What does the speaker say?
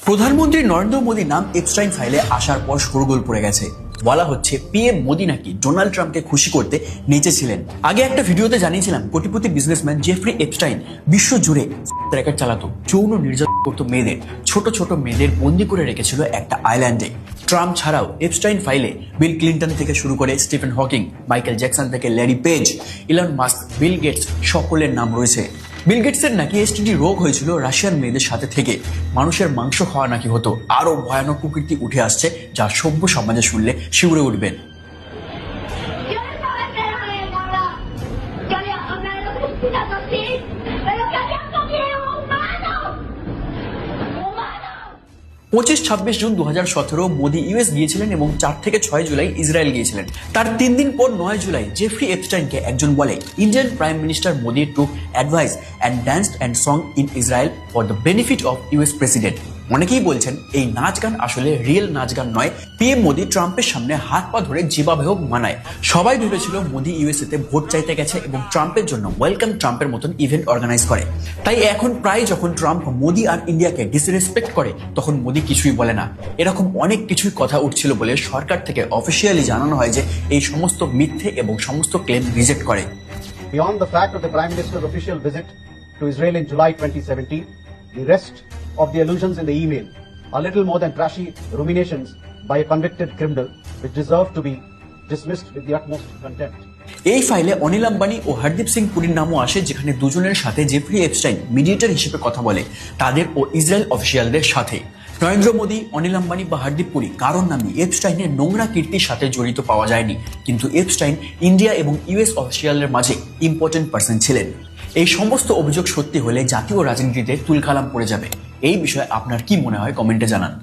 প্রধানমন্ত্রী নরেন্দ্র মোদীর নাম এপস্টাইন ফাইলে আসার পর শোরগোল পড়ে গেছে। বলা হচ্ছে পিএম মোদী নাকি ডোনাল্ড ট্রাম্পকে খুশি করতে নেচেছিলেন। আগে একটা ভিডিওতে জানিয়েছিলাম কোটিপতি বিজনেসম্যান জেফ্রি এপস্টাইন বিশ্ব জুড়ে র্যাকেট চালাতো, যৌন নির্যাতন করতো মেয়েদের, ছোট ছোট মেয়েদের বন্দি করে রেখেছিল একটা আইল্যান্ডে। ট্রাম্প ছাড়াও এপস্টাইন ফাইলে বিল ক্লিন্টন থেকে শুরু করে স্টিফেন হকিং, মাইকেল জ্যাকসন থেকে Larry Page, Elon Musk, Bill Gates সকলের নাম রয়েছে। বিল গেটসের নাকি এসটিডি রোগ হয়েছিল রাশিয়ান মেয়েদের সাথে থেকে। মানুষের মাংস খাওয়া নাকি হতো। আরো ভয়ানক কুকীর্তি উঠে আসছে যা সভ্য সমাজে শুনলে শিউরে উঠবেন। পঁচিশ 26 জুন 2017 মোদী ইউএস গিয়েছিলেন এবং 4 থেকে 6 জুলাই ইসরায়েল গিয়েছিলেন। তার 3 দিন পর 9 জুলাই জেফ্রি এপস্টাইনকে একজন বলে, Indian prime minister Modi took advice and danced and song in Israel for the benefit of US president. অনেকেই বলছেন এই নাচ গান আসলে রিয়েল নাচ গান নয়, পিএম মোদী ট্রাম্পের সামনে হাত পা ধরে যেভাবে হোক মানায়। সবাই ভেবেছিল মোদী ইউএসএতে ভোট চাইতে গেছে এবং ট্রাম্পের জন্য ওয়েলকাম ট্রাম্পের মতন ইভেন্ট অর্গানাইজ করে। তাই এখন প্রায় যখন ট্রাম্প মোদী আর ইন্ডিয়াকে ডিসরেসপেক্ট করে তখন মোদী কিছুই বলে না। এরকম অনেক কিছুই কথা উঠছিল বলে সরকার থেকে অফিসিয়ালি জানানো হয় যে এই সমস্ত মিথ্যে এবং সমস্ত ক্লেম রিজেক্ট করে। Beyond the fact of the Prime Minister's official visit to Israel in July 2017, the rest of the allusions in the email are little more than trashy ruminations by a convicted criminal which deserve to be dismissed with the utmost contempt. এই ফাইলে অনিল আম্বানি ও হরদীপ সিং পুরীর নামও আসে, যেখানে দুজনের সাথে Jeffrey Epstein mediator হিসেবে কথা বলে তাদের ও ইসরায়েল অফিসিয়ালদের সাথে। নরেন্দ্র মোদী, অনিল আম্বানি বা হরদীপ পুরী কারোর নামই এপস্টাইনের নোংরা কীর্তির সাথে জড়িত পাওয়া যায়নি, কিন্তু এপস্টাইন ইন্ডিয়া এবং ইউএস অফিসিয়ালদের মাঝে ইম্পর্টেন্ট পার্সন ছিলেন। এই সমস্ত অভিযোগ সত্যি হলে জাতীয় রাজনীতিতে তুলকালাম পড়ে যাবে। এই বিষয়ে আপনার কি মনে হয় কমেন্টে জানান।